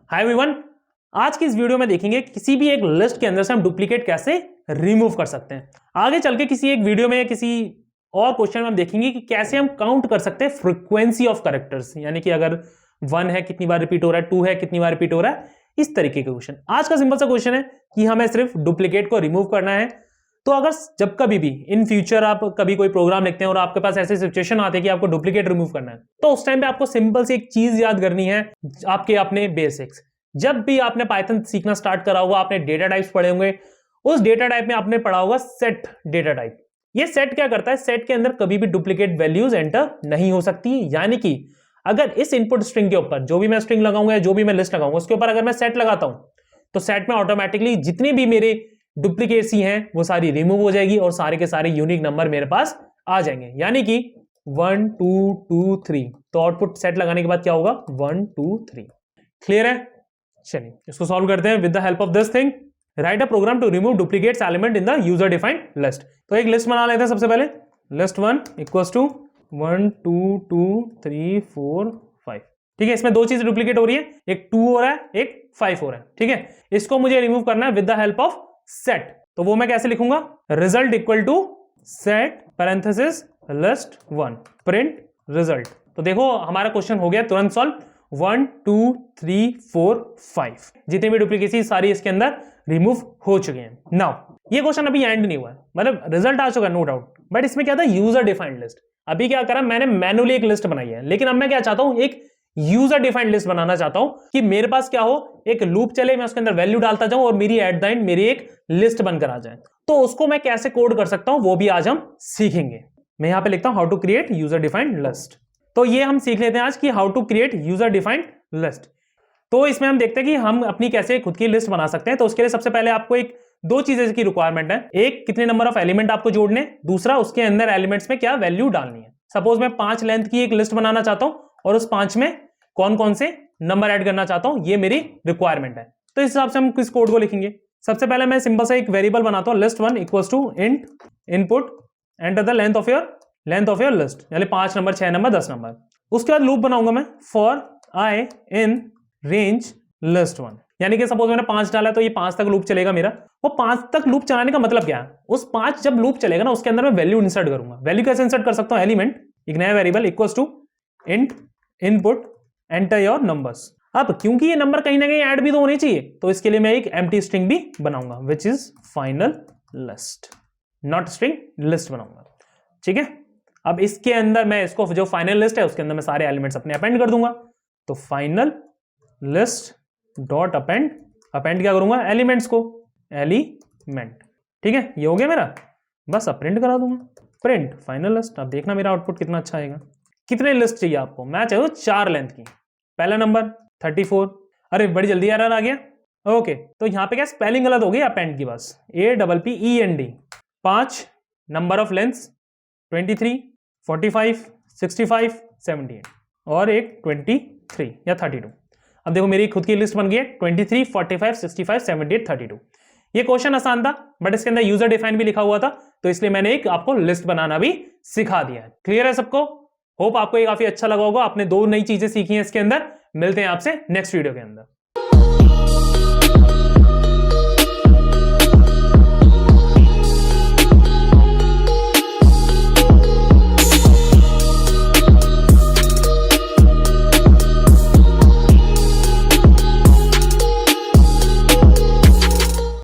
Hi everyone, आज की इस वीडियो में देखेंगे किसी भी एक लिस्ट के अंदर से हम डुप्लीकेट कैसे रिमूव कर सकते हैं। आगे चल के किसी एक वीडियो में किसी और क्वेश्चन में हम देखेंगे कि कैसे हम काउंट कर सकते हैं फ्रीक्वेंसी ऑफ कैरेक्टर्स, यानी कि अगर 1 है कितनी बार रिपीट हो रहा है, 2 है कितनी बार रिपीट हो रहा है, इस तरीके के क्वेश्चन। आज का सिंपल सा क्वेश्चन है कि हमें सिर्फ डुप्लीकेट को रिमूव करना है। तो अगर जब कभी भी इन फ्यूचर आप कभी कोई प्रोग्राम लिखते हैं और आपके पास ऐसी सिचुएशन आती है कि आपको डुप्लीकेट रिमूव करना है, तो उस टाइम पे आपको सिंपल सी एक चीज याद करनी है, आपके अपने बेसिक्स। जब भी आपने पाइथन सीखना स्टार्ट करा होगा, आपने डेटा टाइप्स पढ़े होंगे, उस डेटा टाइप में आपने पढ़ा होगा सेट डेटा टाइप। ये सेट क्या करता है? सेट के अंदर कभी भी डुप्लीकेट वैल्यूज एंटर नहीं हो सकती, यानी कि अगर इस इनपुट स्ट्रिंग के ऊपर जो भी मैं स्ट्रिंग लगाऊंगा या जो भी मैं लिस्ट लगाऊंगा उसके ऊपर अगर मैं सेट लगाता हूं, तो सेट में ऑटोमेटिकली जितनी भी मेरे डुप्लीकेसी हैं वो सारी रिमूव हो जाएगी और सारे के सारे यूनिक नंबर मेरे पास आ जाएंगे, यानी कि 1 2 2 3। तो आउटपुट सेट लगाने के बाद क्या होगा? 1 2 3। क्लियर है? चलिए इसको सॉल्व करते हैं with the help of this thing. Write a program to remove duplicates element in the user defined list. तो एक लिस्ट बना लेते हैं सबसे पहले। List 1 equals to 1 2 2 3 4 5। ठीक है, इसमें दो चीजें डुप्लीकेट हो रही है, एक 2 हो रहा है, एक 5 हो रहा है। ठीक है, इसको मुझे रिमूव करना है with the help of set. तो वो मैं कैसे लिखूंगा? Result equal to set parenthesis list 1 print result. तो देखो हमारा क्वेश्चन हो गया तुरंत सॉल्व। 1 2 3 4 5 जितनी भी डुप्लीकेसी सारी इसके अंदर रिमूव हो चुके हैं। नाउ ये क्वेश्चन अभी एंड नहीं हुआ है, मतलब रिजल्ट आ चुका है नो डाउट, बट इसमें क्या था? User defined list. अभी क्या करा मैंने? मैनुअली एक लिस्ट बनाई है, लेकिन अब मैं क्या चाहता हूं? एक यूजर डिफाइंड लिस्ट बनाना चाहता हूं कि मेरे पास क्या हो, एक लूप चले, मैं उसके अंदर वैल्यू डालता जाऊं और मेरी एट द एंड मेरी एक लिस्ट बनकर आ जाए। तो उसको मैं कैसे कोड कर सकता हूं वो भी आज हम सीखेंगे। मैं यहां पे लिखता हूं how to create user defined list. तो ये हम सीख लेते हैं आज कि how to create user defined list. तो इसमें हम देखते हैं कि हम अपनी कैसे खुद की लिस्ट बना सकते हैं। तो उसके लिए सबसे पहले आपको एक दो चीजें की रिक्वायरमेंट है। एक, कितने नंबर ऑफ एलिमेंट आपको जोड़ने, दूसरा उसके अंदर एलिमेंट्स में क्या वैल्यू डालनी है। सपोज मैं 5 लेंथ की एक लिस्ट बनाना चाहता हूं और उस 5 में कौन कौन से नंबर ऐड करना चाहता हूं, ये मेरी रिक्वायरमेंट है। तो इस हिसाब से हम किस कोड को लिखेंगे? सबसे पहले मैं सिंपल सा एक वेरिएबल बनाता हूं, list 1 equals to int input enter the length of your list, यानी 5 नंबर 6 नंबर 10 नंबर। उसके बाद लूप बनाऊंगा मैं, for I in range list 1, यानी कि सपोज मैंने 5 डाला तो ये 5 तक लूप चलेगा मेरा। वो 5 तक लूप चलाने का मतलब क्या है? उस 5 जब लूप चलेगा ना उसके अंदर मैं वैल्यू इंसर्ट करूंगा। वैल्यू कैसे इंसर्ट कर सकता हूं? एलिमेंट, एक नया variable equals to int input enter your numbers. अब क्योंकि ये नंबर कहीं ना कहीं ऐड भी तो होने चाहिए, तो इसके लिए मैं एक एम्प्टी स्ट्रिंग भी बनाऊंगा which is final list, not string, list बनाऊंगा। ठीक है, अब इसके अंदर मैं इसको जो फाइनल लिस्ट है उसके अंदर मैं सारे एलिमेंट्स अपने अपेंड कर दूंगा। तो final list dot append, append क्या करूंगा? एलिमेंट्स को, एलिमेंट। ठीक है, ये हो गया मेरा, बस अब प्रिंट करा दूंगा, प्रिंट फाइनल लिस्ट। अब देखना मेरा आउटपुट कितना अच्छा आएगा। कितने लिस्ट चाहिए आपको? मैं चाहिए 4 लेंथ की। पहला नंबर 34। अरे बड़ी जल्दी एरर आ गया। ओके, तो यहां पे क्या स्पेलिंग गलत हो गई अपेंड की, बस APPEND। 5 नंबर ऑफ लेंथ्स 23 45 65 78 और एक 23 या 32। अब देखो मेरी खुद की लिस्ट बन गई है 23 45 65 78 32। ये क्वेश्चन आसान था बट इसके अंदर यूजर डिफाइन भी लिखा हुआ था, तो इसलिए मैंने एक आपको लिस्ट बनाना भी सिखा दिया है। क्लियर है सबको? होप आपको ये काफी अच्छा लगा होगा। आपने 2 नई चीजें सीखी हैं इसके अंदर। मिलते हैं आपसे नेक्स्ट वीडियो के अंदर।